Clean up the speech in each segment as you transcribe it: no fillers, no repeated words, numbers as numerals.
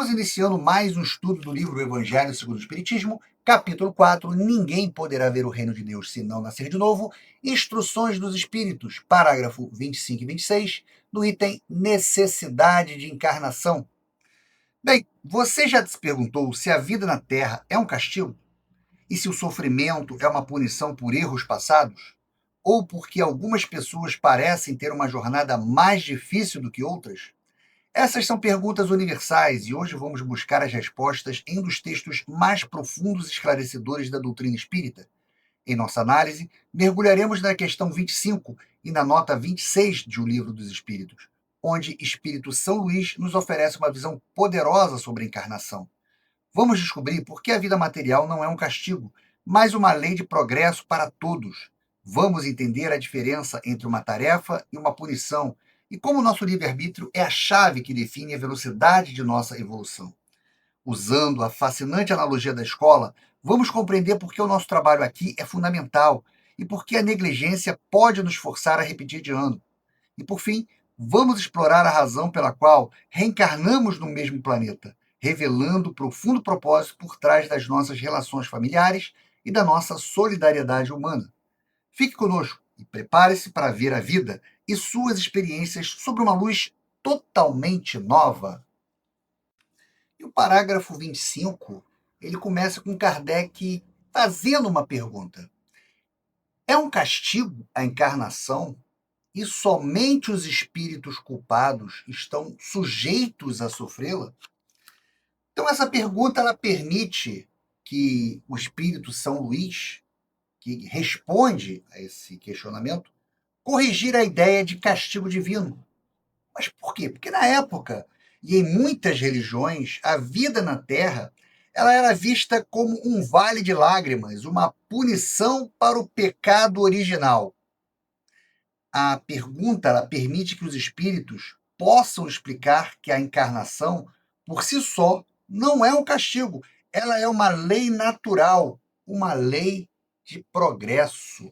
Estamos iniciando mais um estudo do livro Evangelho segundo o Espiritismo, capítulo 4, Ninguém poderá ver o reino de Deus se não nascer de novo, Instruções dos Espíritos, parágrafo 25 e 26, do item Necessidade de Encarnação. Bem, você já se perguntou se a vida na Terra é um castigo? E se o sofrimento é uma punição por erros passados? Ou porque algumas pessoas parecem ter uma jornada mais difícil do que outras? Essas são perguntas universais e hoje vamos buscar as respostas em um dos textos mais profundos e esclarecedores da doutrina espírita. Em nossa análise, mergulharemos na questão 25 e na nota 26 de O Livro dos Espíritos, onde Espírito São Luís nos oferece uma visão poderosa sobre a encarnação. Vamos descobrir por que a vida material não é um castigo, mas uma lei de progresso para todos. Vamos entender a diferença entre uma tarefa e uma punição e como o nosso livre-arbítrio é a chave que define a velocidade de nossa evolução. Usando a fascinante analogia da escola, vamos compreender por que o nosso trabalho aqui é fundamental e por que a negligência pode nos forçar a repetir de ano. E, por fim, vamos explorar a razão pela qual reencarnamos no mesmo planeta, revelando o profundo propósito por trás das nossas relações familiares e da nossa solidariedade humana. Fique conosco e prepare-se para ver a vida e suas experiências sob uma luz totalmente nova. E o parágrafo 25, ele começa com Kardec fazendo uma pergunta. É um castigo a encarnação? E somente os espíritos culpados estão sujeitos a sofrê-la? Então, essa pergunta ela permite que o Espírito São Luís, que responde a esse questionamento, corrigir a ideia de castigo divino. Mas por quê? Porque na época, e em muitas religiões, a vida na Terra ela era vista como um vale de lágrimas, uma punição para o pecado original. A pergunta ela permite que os espíritos possam explicar que a encarnação, por si só, não é um castigo. Ela é uma lei natural, uma lei de progresso.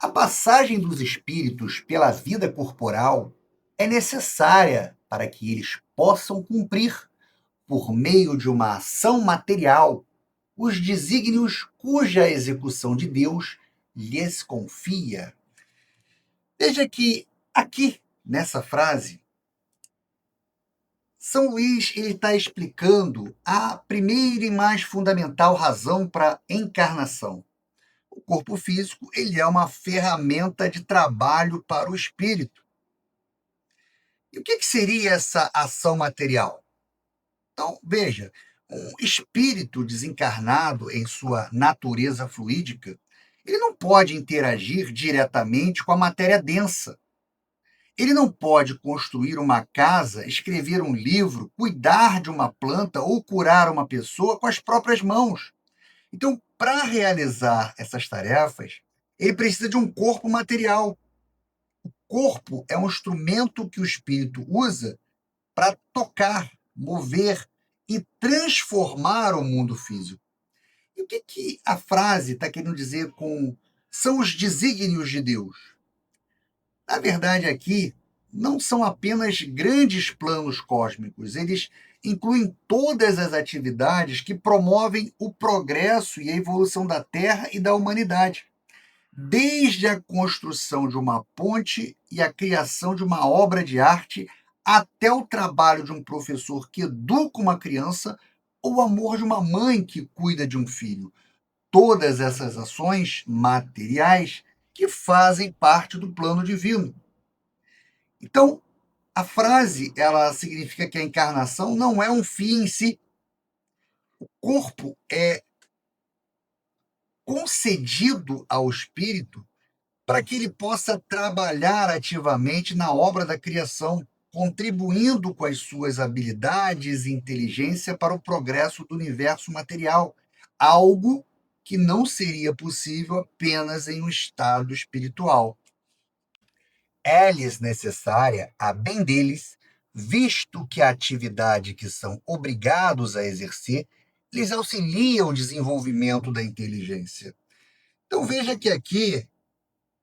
A passagem dos espíritos pela vida corporal é necessária para que eles possam cumprir, por meio de uma ação material, os desígnios cuja execução de Deus lhes confia. Veja que aqui, nessa frase, São Luís está explicando a primeira e mais fundamental razão para a encarnação. O corpo físico ele é uma ferramenta de trabalho para o espírito. E o que seria essa ação material? Então, veja, um espírito desencarnado em sua natureza fluídica, ele não pode interagir diretamente com a matéria densa. Ele não pode construir uma casa, escrever um livro, cuidar de uma planta ou curar uma pessoa com as próprias mãos. Então, para realizar essas tarefas, ele precisa de um corpo material. O corpo é um instrumento que o espírito usa para tocar, mover e transformar o mundo físico. E o que a frase está querendo dizer com são os desígnios de Deus? Na verdade, aqui não são apenas grandes planos cósmicos, eles incluem todas as atividades que promovem o progresso e a evolução da Terra e da humanidade, desde a construção de uma ponte e a criação de uma obra de arte, até o trabalho de um professor que educa uma criança ou o amor de uma mãe que cuida de um filho. Todas essas ações materiais que fazem parte do plano divino. Então, a frase ela significa que a encarnação não é um fim em si. O corpo é concedido ao espírito para que ele possa trabalhar ativamente na obra da criação, contribuindo com as suas habilidades e inteligência para o progresso do universo material, algo que não seria possível apenas em um estado espiritual. É-lhes necessária a bem deles, visto que a atividade que são obrigados a exercer lhes auxilia o desenvolvimento da inteligência. Então veja que aqui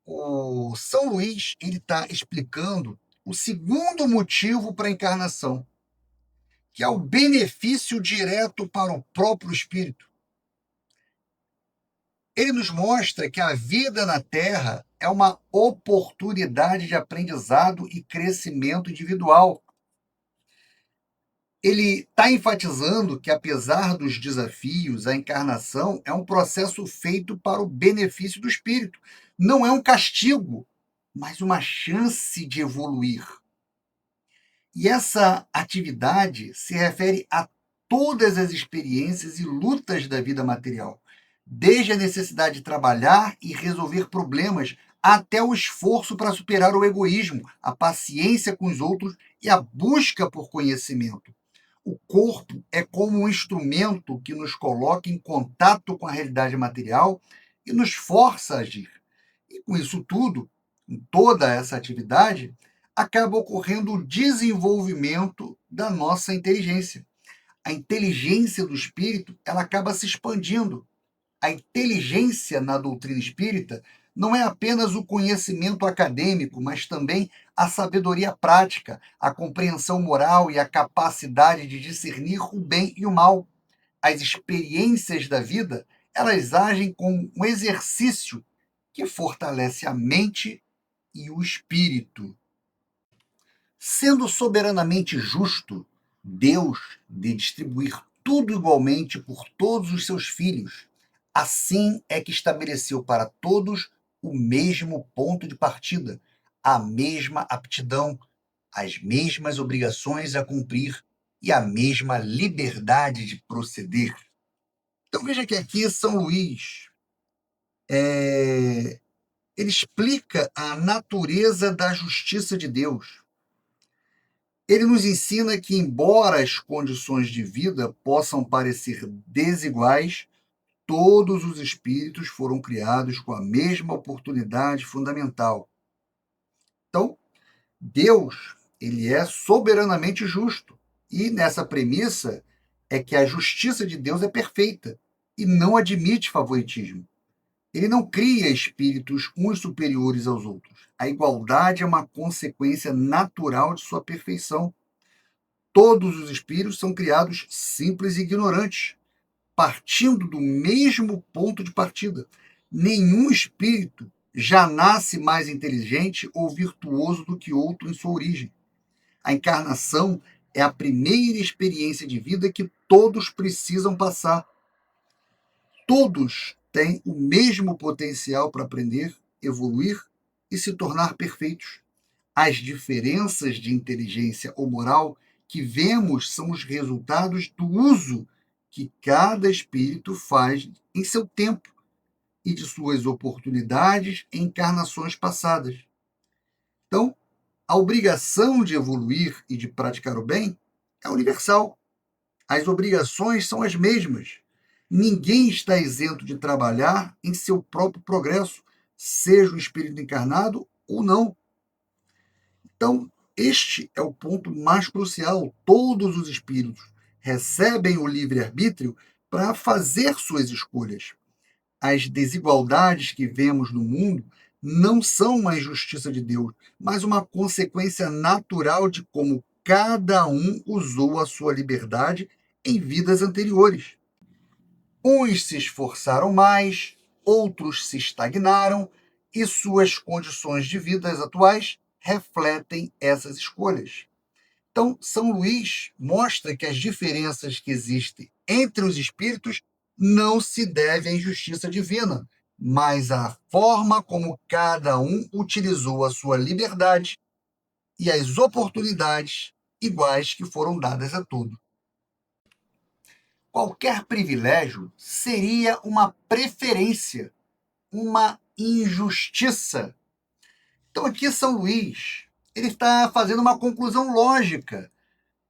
o São Luís ele está explicando o segundo motivo para a encarnação, que é o benefício direto para o próprio espírito. Ele nos mostra que a vida na Terra é uma oportunidade de aprendizado e crescimento individual. Ele está enfatizando que, apesar dos desafios, a encarnação é um processo feito para o benefício do espírito. Não é um castigo, mas uma chance de evoluir. E essa atividade se refere a todas as experiências e lutas da vida material, desde a necessidade de trabalhar e resolver problemas, até o esforço para superar o egoísmo, a paciência com os outros e a busca por conhecimento. O corpo é como um instrumento que nos coloca em contato com a realidade material e nos força a agir. E com isso tudo, em toda essa atividade, acaba ocorrendo o desenvolvimento da nossa inteligência. A inteligência do espírito, ela acaba se expandindo. A inteligência na doutrina espírita não é apenas o conhecimento acadêmico, mas também a sabedoria prática, a compreensão moral e a capacidade de discernir o bem e o mal. As experiências da vida, elas agem como um exercício que fortalece a mente e o espírito. Sendo soberanamente justo, Deus de distribuir tudo igualmente por todos os seus filhos, assim é que estabeleceu para todos o mesmo ponto de partida, a mesma aptidão, as mesmas obrigações a cumprir e a mesma liberdade de proceder. Então veja que aqui São Luís ele explica a natureza da justiça de Deus. Ele nos ensina que, embora as condições de vida possam parecer desiguais, todos os espíritos foram criados com a mesma oportunidade fundamental. Então, Deus, ele é soberanamente justo. E nessa premissa é que a justiça de Deus é perfeita e não admite favoritismo. Ele não cria espíritos uns superiores aos outros. A igualdade é uma consequência natural de sua perfeição. Todos os espíritos são criados simples e ignorantes, partindo do mesmo ponto de partida. Nenhum espírito já nasce mais inteligente ou virtuoso do que outro em sua origem. A encarnação é a primeira experiência de vida que todos precisam passar. Todos têm o mesmo potencial para aprender, evoluir e se tornar perfeitos. As diferenças de inteligência ou moral que vemos são os resultados do uso que cada espírito faz em seu tempo e de suas oportunidades em encarnações passadas. Então, a obrigação de evoluir e de praticar o bem é universal. As obrigações são as mesmas. Ninguém está isento de trabalhar em seu próprio progresso, seja o espírito encarnado ou não. Então, este é o ponto mais crucial. Todos os espíritos recebem o livre-arbítrio para fazer suas escolhas. As desigualdades que vemos no mundo não são uma injustiça de Deus, mas uma consequência natural de como cada um usou a sua liberdade em vidas anteriores. Uns se esforçaram mais, outros se estagnaram, e suas condições de vida atuais refletem essas escolhas. Então, São Luís mostra que as diferenças que existem entre os espíritos não se devem à injustiça divina, mas à forma como cada um utilizou a sua liberdade e as oportunidades iguais que foram dadas a todos. Qualquer privilégio seria uma preferência, uma injustiça. Então, aqui São Luís ele está fazendo uma conclusão lógica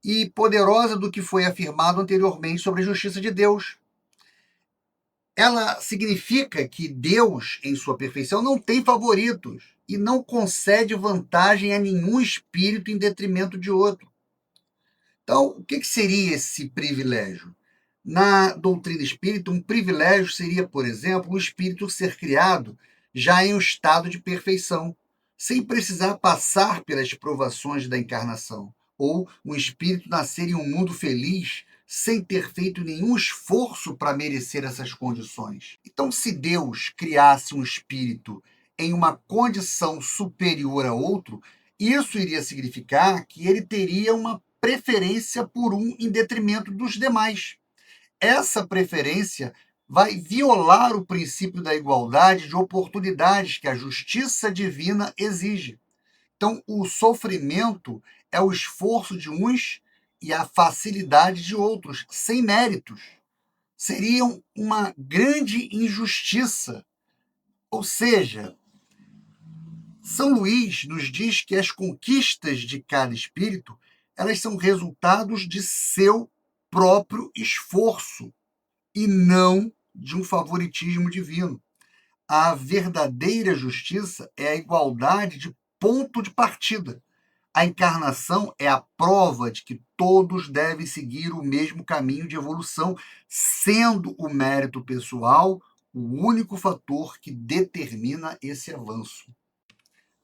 e poderosa do que foi afirmado anteriormente sobre a justiça de Deus. Ela significa que Deus, em sua perfeição, não tem favoritos e não concede vantagem a nenhum espírito em detrimento de outro. Então, o que seria esse privilégio? Na doutrina espírita, um privilégio seria, por exemplo, o espírito ser criado já em um estado de perfeição, sem precisar passar pelas provações da encarnação. ou um espírito nascer em um mundo feliz sem ter feito nenhum esforço para merecer essas condições. Então, se Deus criasse um espírito em uma condição superior a outro, isso iria significar que ele teria uma preferência por um em detrimento dos demais. Essa preferência vai violar o princípio da igualdade de oportunidades que a justiça divina exige. Então, o sofrimento é o esforço de uns e a facilidade de outros, sem méritos. Seria uma grande injustiça. Ou seja, São Luís nos diz que as conquistas de cada espírito, elas são resultados de seu próprio esforço e não de um favoritismo divino. A verdadeira justiça é a igualdade de ponto de partida. A encarnação é a prova de que todos devem seguir o mesmo caminho de evolução, sendo o mérito pessoal o único fator que determina esse avanço.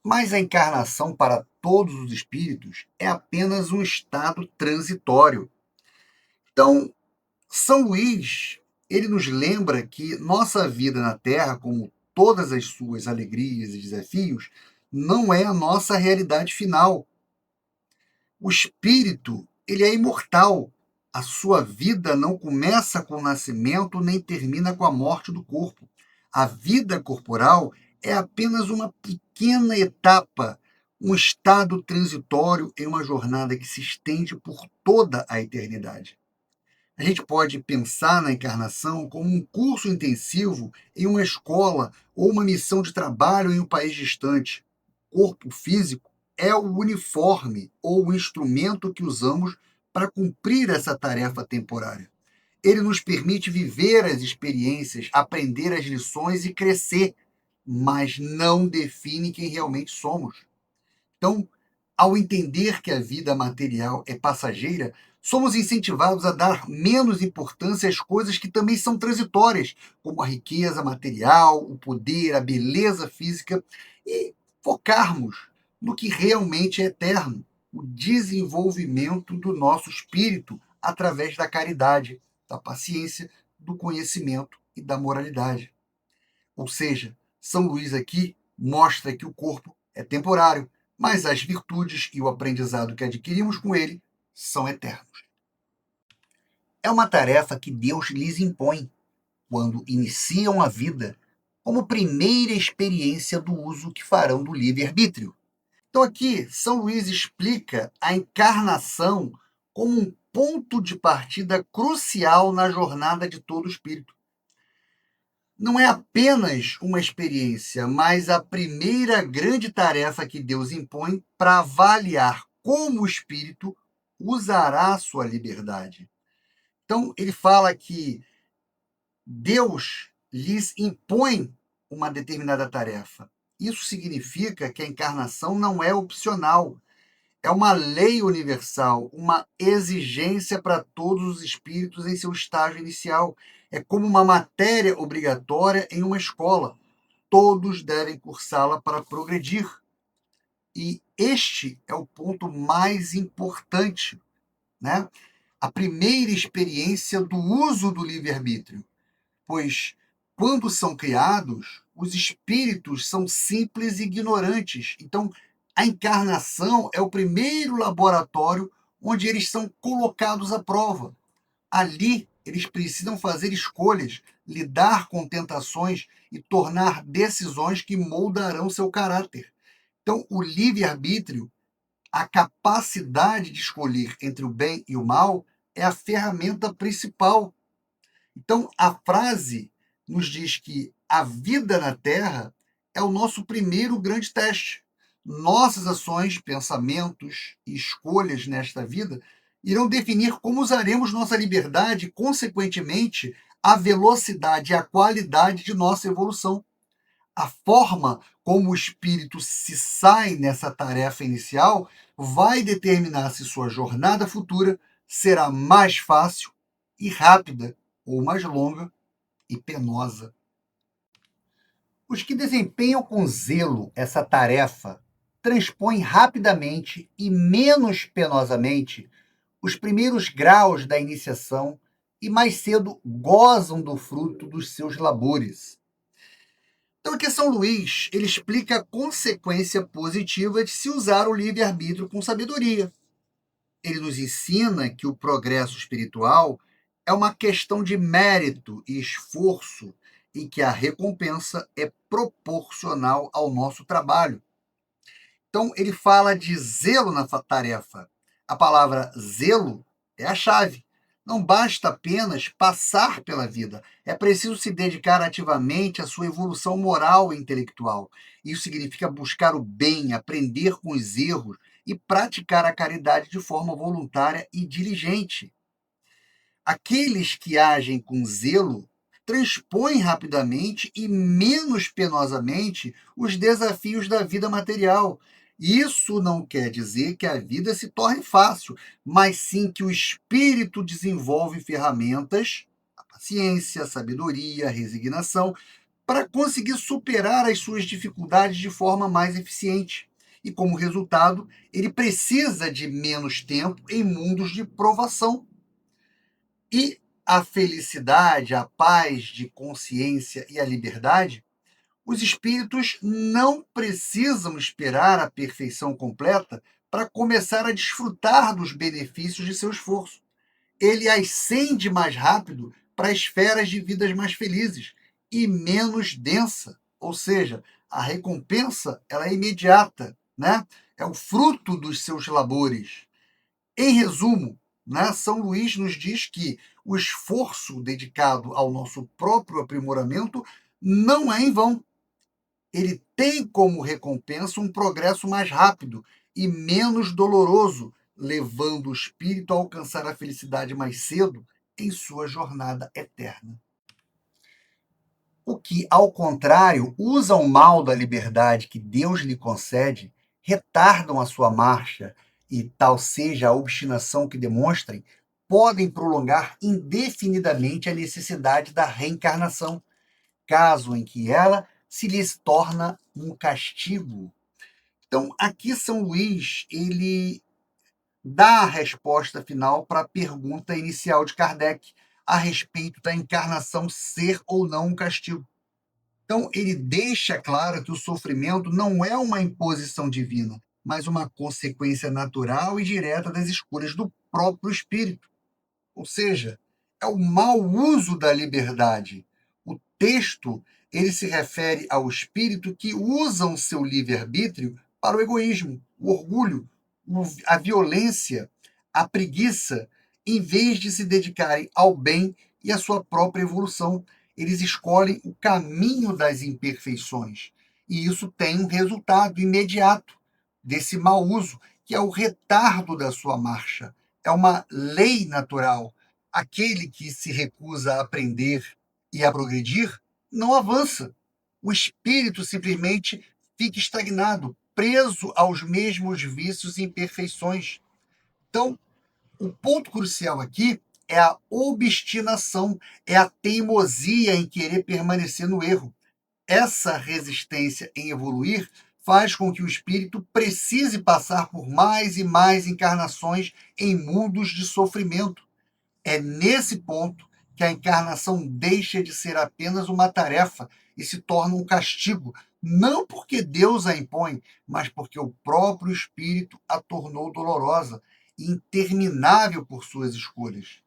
Mas a encarnação para todos os espíritos é apenas um estado transitório. Então, São Luís, ele nos lembra que nossa vida na Terra, como todas as suas alegrias e desafios, não é a nossa realidade final. O espírito, ele é imortal. A sua vida não começa com o nascimento nem termina com a morte do corpo. A vida corporal é apenas uma pequena etapa, um estado transitório em uma jornada que se estende por toda a eternidade. A gente pode pensar na encarnação como um curso intensivo em uma escola ou uma missão de trabalho em um país distante. O corpo físico é o uniforme ou o instrumento que usamos para cumprir essa tarefa temporária. Ele nos permite viver as experiências, aprender as lições e crescer, mas não define quem realmente somos. Então, ao entender que a vida material é passageira, somos incentivados a dar menos importância às coisas que também são transitórias, como a riqueza material, o poder, a beleza física, e focarmos no que realmente é eterno, o desenvolvimento do nosso espírito através da caridade, da paciência, do conhecimento e da moralidade. Ou seja, São Luís aqui mostra que o corpo é temporário, mas as virtudes e o aprendizado que adquirimos com ele são eternos. É uma tarefa que Deus lhes impõe quando iniciam a vida como primeira experiência do uso que farão do livre-arbítrio. Então, aqui, São Luís explica a encarnação como um ponto de partida crucial na jornada de todo espírito. Não é apenas uma experiência, mas a primeira grande tarefa que Deus impõe para avaliar como o espírito usará a sua liberdade. Então, ele fala que Deus lhes impõe uma determinada tarefa. Isso significa que a encarnação não é opcional, é uma lei universal, uma exigência para todos os espíritos em seu estágio inicial. É como uma matéria obrigatória em uma escola. Todos devem cursá-la para progredir. E este é o ponto mais importante, né? A primeira experiência do uso do livre-arbítrio. Pois, quando são criados, os espíritos são simples e ignorantes. Então, a encarnação é o primeiro laboratório onde eles são colocados à prova. Ali, eles precisam fazer escolhas, lidar com tentações e tornar decisões que moldarão seu caráter. Então, o livre-arbítrio, a capacidade de escolher entre o bem e o mal, é a ferramenta principal. Então, a frase nos diz que a vida na Terra é o nosso primeiro grande teste. Nossas ações, pensamentos e escolhas nesta vida irão definir como usaremos nossa liberdade e, consequentemente, a velocidade e a qualidade de nossa evolução. A forma como o espírito se sai nessa tarefa inicial vai determinar se sua jornada futura será mais fácil e rápida ou mais longa e penosa. Os que desempenham com zelo essa tarefa transpõem rapidamente e menos penosamente os primeiros graus da iniciação e mais cedo gozam do fruto dos seus labores. Então aqui São Luís, ele explica a consequência positiva de se usar o livre-arbítrio com sabedoria. Ele nos ensina que o progresso espiritual é uma questão de mérito e esforço e que a recompensa é proporcional ao nosso trabalho. Então, ele fala de zelo na tarefa. A palavra zelo é a chave. Não basta apenas passar pela vida, é preciso se dedicar ativamente à sua evolução moral e intelectual. Isso significa buscar o bem, aprender com os erros e praticar a caridade de forma voluntária e diligente. Aqueles que agem com zelo transpõem rapidamente e menos penosamente os desafios da vida material. Isso não quer dizer que a vida se torne fácil, mas sim que o espírito desenvolve ferramentas, a paciência, a sabedoria, a resignação, para conseguir superar as suas dificuldades de forma mais eficiente. E como resultado, ele precisa de menos tempo em mundos de provação. E a felicidade, a paz de consciência e a liberdade, os espíritos não precisam esperar a perfeição completa para começar a desfrutar dos benefícios de seu esforço. Ele ascende mais rápido para esferas de vidas mais felizes e menos densa, ou seja, a recompensa ela é imediata, né? É o fruto dos seus labores. Em resumo, né, São Luís nos diz que o esforço dedicado ao nosso próprio aprimoramento não é em vão. Ele tem como recompensa um progresso mais rápido e menos doloroso, levando o espírito a alcançar a felicidade mais cedo em sua jornada eterna. O que, ao contrário, usa o mal da liberdade que Deus lhe concede, retardam a sua marcha, e tal seja a obstinação que demonstrem, podem prolongar indefinidamente a necessidade da reencarnação, caso em que ela se lhes torna um castigo. Então, aqui São Luís, ele dá a resposta final para a pergunta inicial de Kardec a respeito da encarnação ser ou não um castigo. Então, ele deixa claro que o sofrimento não é uma imposição divina, mas uma consequência natural e direta das escolhas do próprio espírito. Ou seja, é o mau uso da liberdade. O texto, ele se refere ao espírito que usa o seu livre-arbítrio para o egoísmo, o orgulho, a violência, a preguiça, em vez de se dedicarem ao bem e à sua própria evolução. Eles escolhem o caminho das imperfeições. E isso tem um resultado imediato desse mau uso, que é o retardo da sua marcha. É uma lei natural. Aquele que se recusa a aprender e a progredir não avança. O espírito simplesmente fica estagnado, preso aos mesmos vícios e imperfeições. Então, o ponto crucial aqui é a obstinação, é a teimosia em querer permanecer no erro. Essa resistência em evoluir faz com que o espírito precise passar por mais e mais encarnações em mundos de sofrimento. É nesse ponto que a encarnação deixa de ser apenas uma tarefa e se torna um castigo, não porque Deus a impõe, mas porque o próprio espírito a tornou dolorosa e interminável por suas escolhas.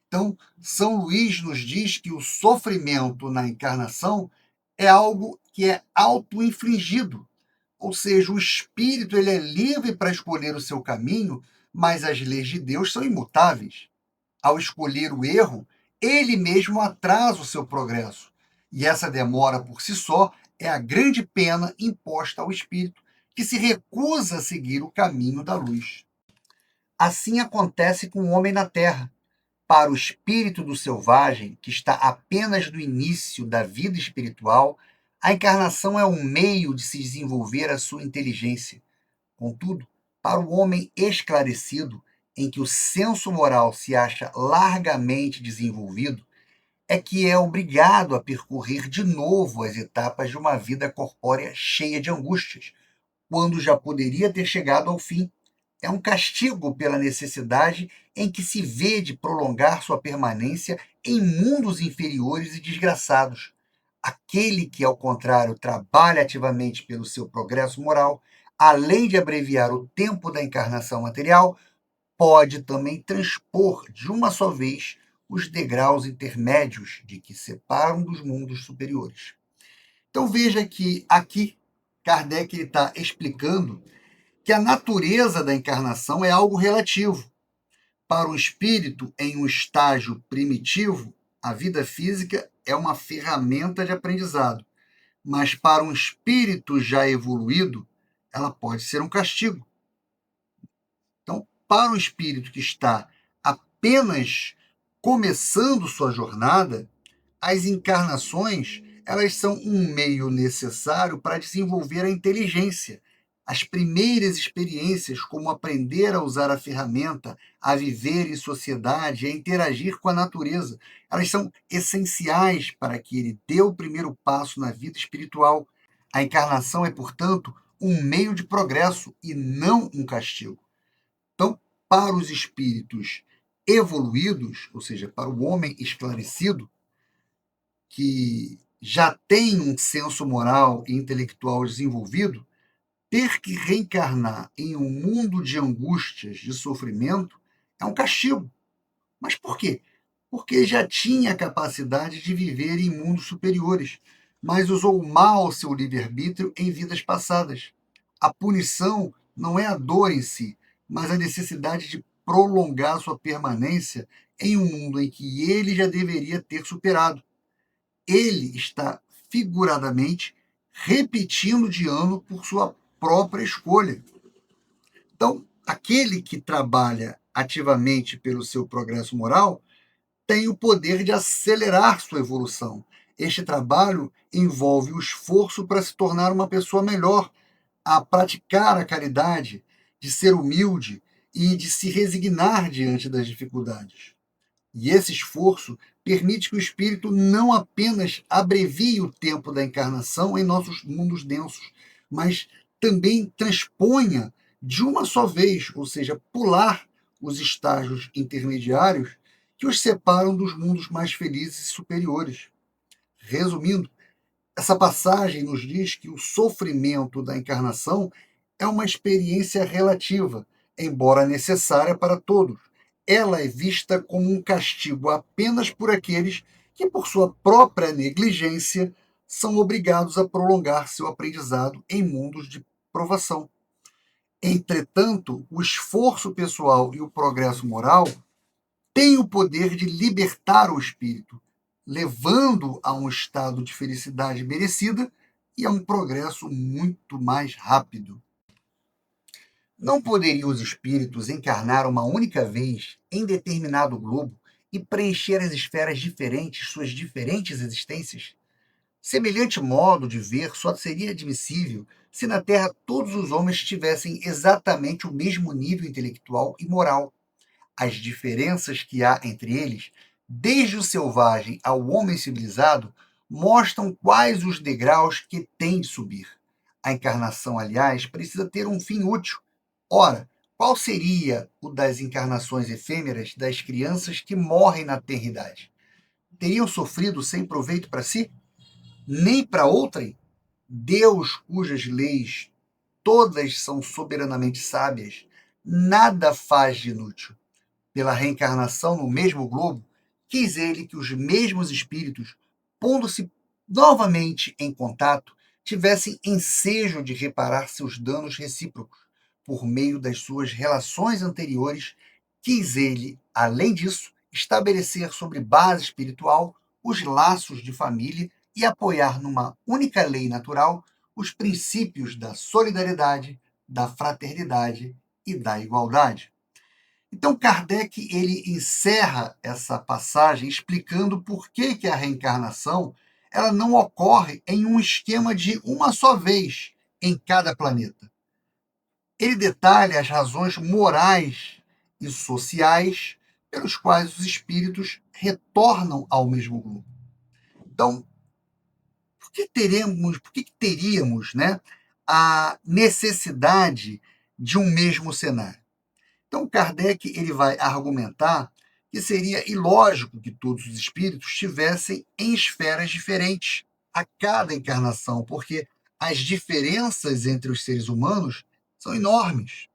Então, São Luís nos diz que o sofrimento na encarnação é algo que é auto-infligido, ou seja, o espírito ele é livre para escolher o seu caminho, mas as leis de Deus são imutáveis. Ao escolher o erro, ele mesmo atrasa o seu progresso. E essa demora por si só é a grande pena imposta ao espírito que se recusa a seguir o caminho da luz. Assim acontece com o homem na terra. Para o espírito do selvagem, que está apenas no início da vida espiritual, a encarnação é um meio de se desenvolver a sua inteligência. Contudo, para o homem esclarecido, em que o senso moral se acha largamente desenvolvido, é que é obrigado a percorrer de novo as etapas de uma vida corpórea cheia de angústias, quando já poderia ter chegado ao fim. É um castigo pela necessidade em que se vê de prolongar sua permanência em mundos inferiores e desgraçados. Aquele que, ao contrário, trabalha ativamente pelo seu progresso moral, além de abreviar o tempo da encarnação material, pode também transpor de uma só vez os degraus intermédios de que separam dos mundos superiores. Então veja que aqui Kardec está explicando que a natureza da encarnação é algo relativo. Para o espírito em um estágio primitivo, a vida física é uma ferramenta de aprendizado, mas para um espírito já evoluído, ela pode ser um castigo. Então, para o espírito que está apenas começando sua jornada, as encarnações, elas são um meio necessário para desenvolver a inteligência. As primeiras experiências, como aprender a usar a ferramenta, a viver em sociedade, a interagir com a natureza, elas são essenciais para que ele dê o primeiro passo na vida espiritual. A encarnação é, portanto, um meio de progresso e não um castigo. Então, para os espíritos evoluídos, ou seja, para o homem esclarecido, que já tem um senso moral e intelectual desenvolvido, ter que reencarnar em um mundo de angústias, de sofrimento, é um castigo. Mas por quê? Porque já tinha a capacidade de viver em mundos superiores, mas usou mal seu livre-arbítrio em vidas passadas. A punição não é a dor em si, mas a necessidade de prolongar sua permanência em um mundo em que ele já deveria ter superado. Ele está figuradamente repetindo de ano por sua própria escolha. Então, aquele que trabalha ativamente pelo seu progresso moral tem o poder de acelerar sua evolução. Este trabalho envolve o esforço para se tornar uma pessoa melhor, a praticar a caridade, de ser humilde e de se resignar diante das dificuldades. E esse esforço permite que o espírito não apenas abrevie o tempo da encarnação em nossos mundos densos, mas também transponha de uma só vez, ou seja, pular os estágios intermediários que os separam dos mundos mais felizes e superiores. Resumindo, essa passagem nos diz que o sofrimento da encarnação é uma experiência relativa, embora necessária para todos. Ela é vista como um castigo apenas por aqueles que, por sua própria negligência, são obrigados a prolongar seu aprendizado em mundos de provação. Entretanto, o esforço pessoal e o progresso moral têm o poder de libertar o espírito, levando a um estado de felicidade merecida e a um progresso muito mais rápido. Não poderiam os espíritos encarnar uma única vez em determinado globo e preencher as esferas diferentes, suas diferentes existências? Semelhante modo de ver só seria admissível se na Terra todos os homens tivessem exatamente o mesmo nível intelectual e moral. As diferenças que há entre eles, desde o selvagem ao homem civilizado, mostram quais os degraus que tem de subir. A encarnação, aliás, precisa ter um fim útil. Ora, qual seria o das encarnações efêmeras das crianças que morrem na tenridade? Teriam sofrido sem proveito para si? Nem para outrem? Deus, cujas leis todas são soberanamente sábias, nada faz de inútil. Pela reencarnação no mesmo globo, quis ele que os mesmos espíritos, pondo-se novamente em contato, tivessem ensejo de reparar seus danos recíprocos. Por meio das suas relações anteriores, quis ele, além disso, estabelecer sobre base espiritual os laços de família e apoiar numa única lei natural os princípios da solidariedade, da fraternidade e da igualdade. Então, Kardec ele encerra essa passagem explicando por que a reencarnação ela não ocorre em um esquema de uma só vez em cada planeta. Ele detalha as razões morais e sociais pelos quais os espíritos retornam ao mesmo grupo. Então, por que teríamos, né, a necessidade de um mesmo cenário. Então, Kardec ele vai argumentar que seria ilógico que todos os espíritos estivessem em esferas diferentes a cada encarnação, porque as diferenças entre os seres humanos são enormes.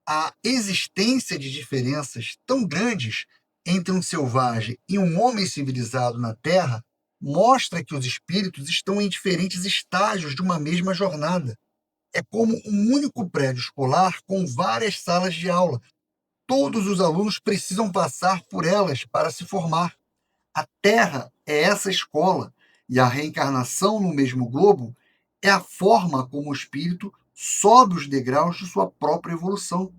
A existência de diferenças tão grandes entre um selvagem e um homem civilizado na Terra mostra que os espíritos estão em diferentes estágios de uma mesma jornada. É como um único prédio escolar com várias salas de aula. Todos os alunos precisam passar por elas para se formar. A Terra é essa escola, e a reencarnação no mesmo globo é a forma como o espírito sobe os degraus de sua própria evolução.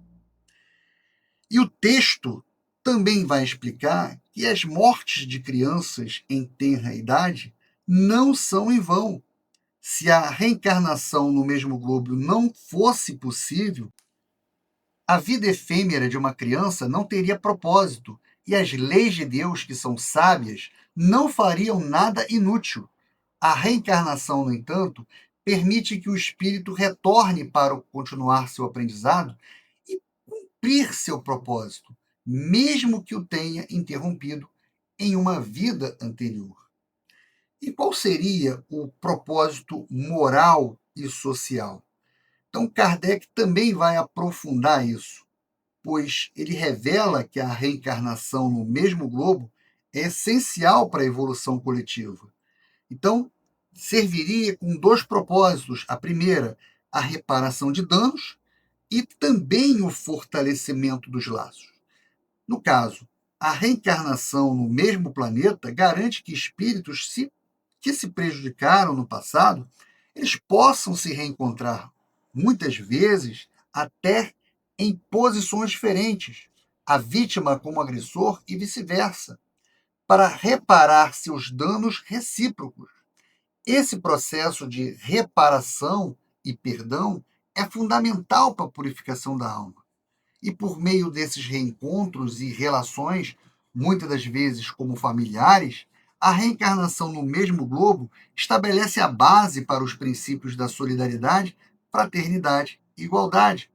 E o texto também vai explicar que as mortes de crianças em tenra idade não são em vão. Se a reencarnação no mesmo globo não fosse possível, a vida efêmera de uma criança não teria propósito, e as leis de Deus, que são sábias, não fariam nada inútil. A reencarnação, no entanto, permite que o espírito retorne para continuar seu aprendizado e cumprir seu propósito, mesmo que o tenha interrompido em uma vida anterior. E qual seria o propósito moral e social? Então, Kardec também vai aprofundar isso, pois ele revela que a reencarnação no mesmo globo é essencial para a evolução coletiva. Então, serviria com dois propósitos. A primeira, a reparação de danos e também o fortalecimento dos laços. No caso, a reencarnação no mesmo planeta garante que espíritos que se prejudicaram no passado, eles possam se reencontrar, muitas vezes até em posições diferentes, a vítima como agressor e vice-versa, para reparar seus danos recíprocos. Esse processo de reparação e perdão é fundamental para a purificação da alma. E por meio desses reencontros e relações, muitas das vezes como familiares, a reencarnação no mesmo globo estabelece a base para os princípios da solidariedade, fraternidade e igualdade.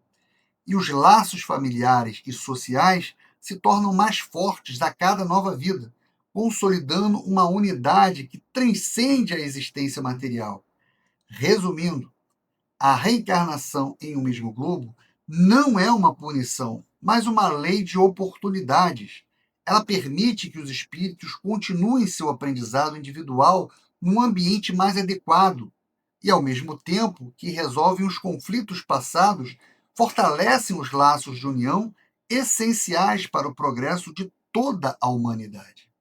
E os laços familiares e sociais se tornam mais fortes a cada nova vida, consolidando uma unidade que transcende a existência material. Resumindo, a reencarnação em um mesmo globo não é uma punição, mas uma lei de oportunidades. Ela permite que os espíritos continuem seu aprendizado individual num ambiente mais adequado e, ao mesmo tempo, que resolvem os conflitos passados, fortalecem os laços de união essenciais para o progresso de toda a humanidade.